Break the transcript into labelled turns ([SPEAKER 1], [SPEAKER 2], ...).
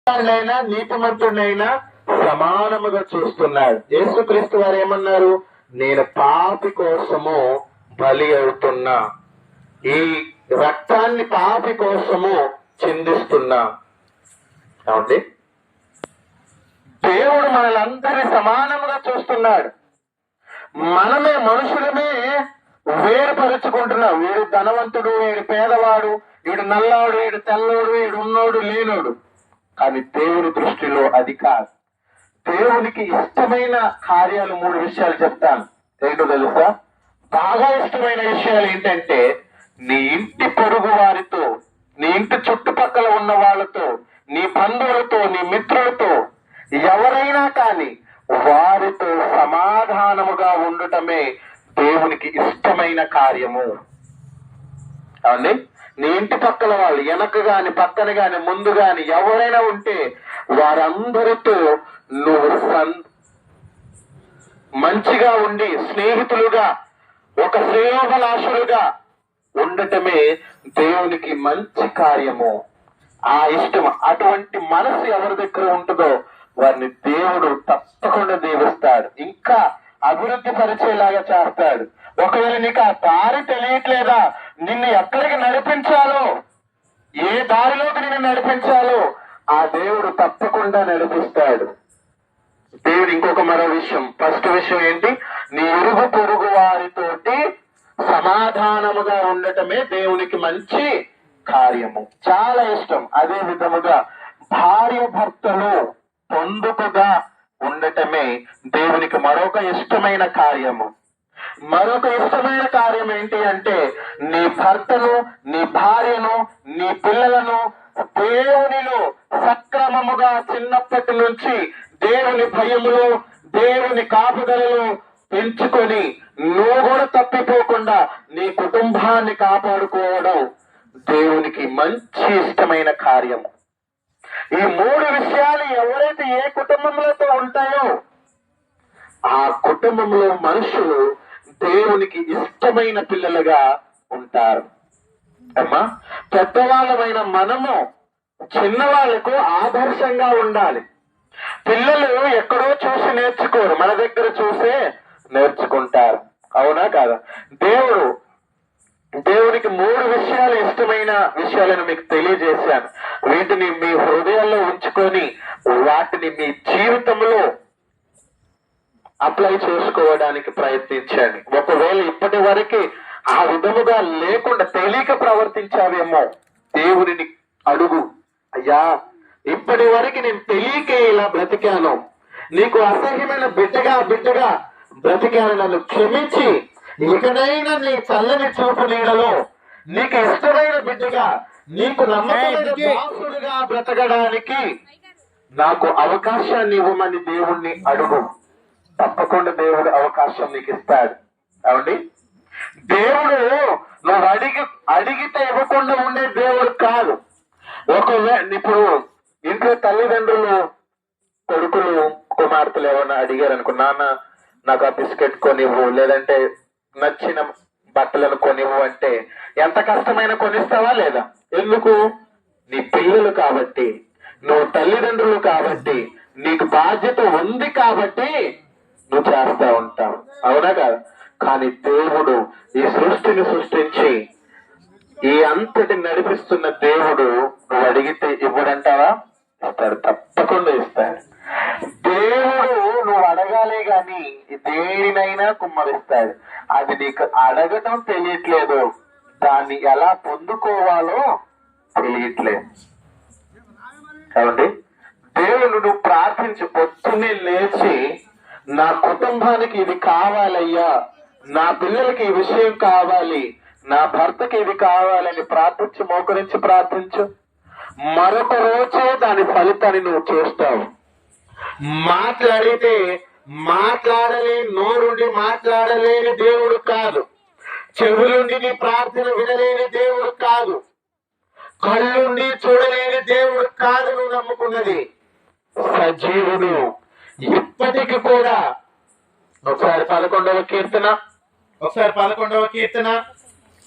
[SPEAKER 1] అయినా నీతిమంతుడైనా సమానముగా చూస్తున్నాడు. యేసుక్రీస్తు వారు ఏమన్నారు? నేను పాపి కోసము బలి అవుతున్నా, ఈ రక్తాన్ని పాపి కోసము చిందిస్తున్నా. కాబట్టి దేవుడు మనలందరి సమానముగా చూస్తున్నాడు. మనమే మనుషులమే వేరుపరుచుకుంటున్నాం. వీడు ధనవంతుడు, వీడు పేదవాడు, వీడు నల్లవాడు, వీడు తెల్లవాడు, వీడు ఉన్నోడు లేనోడు. కానీ దేవుని దృష్టిలో అది కాదు. దేవునికి ఇష్టమైన కార్యాలు 3 విషయాలు చెప్తాను. ఏంటో తెలుసా? బాగా ఇష్టమైన విషయాలు ఏంటంటే, నీ ఇంటి పొరుగు వారితో, నీ ఇంటి చుట్టుపక్కల ఉన్న వాళ్ళతో, నీ బంధువులతో, నీ మిత్రులతో, ఎవరైనా కానీ వారితో సమాధానముగా ఉండటమే దేవునికి ఇష్టమైన కార్యము. అవునండి. నీ ఇంటి పక్కల వాళ్ళు, వెనక గాని పక్కన గాని ముందు గాని ఎవరైనా ఉంటే వారందరితో నువ్వు మంచిగా ఉండి స్నేహితులుగా, ఒక శ్రేయోభిలాషులుగా ఉండటమే దేవునికి మంచి కార్యము. ఆ ఇష్టం, అటువంటి మనసు ఎవరి దగ్గర ఉంటుందో వారిని దేవుడు తప్పకుండా దీవిస్తాడు, ఇంకా అభివృద్ధి పరిచేలాగా చేస్తాడు. ఒకవేళ నీకు ఆ దారి తెలియట్లేదా, నిన్ను ఎక్కడికి నడిపించాలో, ఏ దారిలోకి నిన్ను నడిపించాలో ఆ దేవుడు తప్పకుండా నడిపిస్తాడు. దేవుడు ఇంకొక మరో విషయం, ఫస్ట్ విషయం ఏంటి? నీ ఇరుగు పొరుగు వారితోటి సమాధానముగా ఉండటమే దేవునికి మంచి కార్యము, చాలా ఇష్టం. అదే విధముగా భార్య భర్తలు పొందుకగా ఉండటమే దేవునికి మరొక ఇష్టమైన కార్యము. మరొక ఇష్టమైన కార్యం ఏంటి అంటే, నీ భర్తను, నీ భార్యను, నీ పిల్లలను దేవునిలో సక్రమముగా చిన్నప్పటి నుంచి దేవుని భయములో, దేవుని కాపుదలలో పెంచుకొని నువ్వు కూడా తప్పిపోకుండా నీ కుటుంబాన్ని కాపాడుకోవడం దేవునికి మంచి ఇష్టమైన కార్యము. ఈ 3 విషయాలు ఎవరైతే ఏ కుటుంబంలో ఉంటాయో ఆ కుటుంబంలో మనుషులు దేవునికి ఇష్టమైన పిల్లలుగా ఉంటారు. అమ్మా, పెద్దవాళ్ళమైన మనము చిన్నవాళ్లకు ఆదర్శంగా ఉండాలి. పిల్లలు ఎక్కడో చూసి నేర్చుకోరు, మన దగ్గర చూసే నేర్చుకుంటారు. అవునా కాదా? దేవునికి 3 విషయాలు ఇష్టమైన విషయాలను మీకు తెలియజేశాను. వీటిని మీ హృదయాల్లో ఉంచుకొని వాటిని మీ జీవితంలో అప్లై చేసుకోవడానికి ప్రయత్నించండి. ఒకవేళ ఇప్పటి వరకు ఆ విధముగా లేకుండా తెలియక ప్రవర్తించావేమో, దేవుడిని అడుగు, అయ్యా ఇప్పటి వరకు నేను తెలియకే ఇలా బ్రతికాను, నీకు అసహ్యమైన బిడ్డగా బ్రతికాను, నన్ను క్షమించి ఇకనైనా నీ చల్లని చూపు నీడలో నీకు ఇష్టమైన బిడ్డగా, నీకు నమ్మకమైన దాసుడుగా బ్రతకడానికి నాకు అవకాశాన్ని ఇవ్వమని దేవుణ్ణి అడుగు. తప్పకుండా దేవుడు అవకాశం నీకు ఇస్తాడు. అవునండి. దేవుడు నువ్వు అడిగితే ఇవ్వకుండా ఉండే దేవుడు కాదు. ఒకవేళ ఇప్పుడు ఇంట్లో తల్లిదండ్రులు కొడుకులు కుమార్తెలు ఎవరన్నా అడిగారు అనుకో, నాన్న నాకు ఆ బిస్కెట్ కొనివ్వు, లేదంటే నచ్చిన బట్టలను కొనివ్వు అంటే ఎంత కష్టమైనా కొనిస్తావా లేదా? ఎందుకు? నీ పిల్లలు కాబట్టి, నువ్వు తల్లిదండ్రులు కాబట్టి, నీకు బాధ్యత ఉంది కాబట్టి నువ్వు చేస్తా ఉంటావు. అవునా కాదు? కానీ దేవుడు ఈ సృష్టిని సృష్టించి ఈ అంతటి నడిపిస్తున్న దేవుడు నువ్వు అడిగితే ఇవ్వడంటావా? ఇస్తాడు, తప్పకుండా ఇస్తాడు. దేవుడు నువ్వు అడగాలే గాని దేనినైనా కుమ్మరిస్తాడు. అది నీకు అడగటం తెలియట్లేదు, దాన్ని ఎలా పొందుకోవాలో తెలియట్లేదు. కాబట్టి దేవుడు నువ్వు ప్రార్థించి పొద్దున్నే లేచి, నా కుటుంబానికి ఇది కావాలయ్యా, నా పిల్లలకి ఈ విషయం కావాలి, నా భర్తకి ఇది కావాలని ప్రార్థించి మోకరించి ప్రార్థించు. మరొక రోజే దాని ఫలితాన్ని నువ్వు చూస్తావు. మాట్లాడితే నోరుండి మాట్లాడలేని దేవుడు కాదు, చెవులుండి నీ ప్రార్థన వినలేని దేవుడు కాదు, కళ్ళుండి చూడలేని దేవుడు కాదు. నువ్వు నమ్ముకున్నది సజీవుడు, ఇప్పటికి కూడా. ఒకసారి 11వ కీర్తన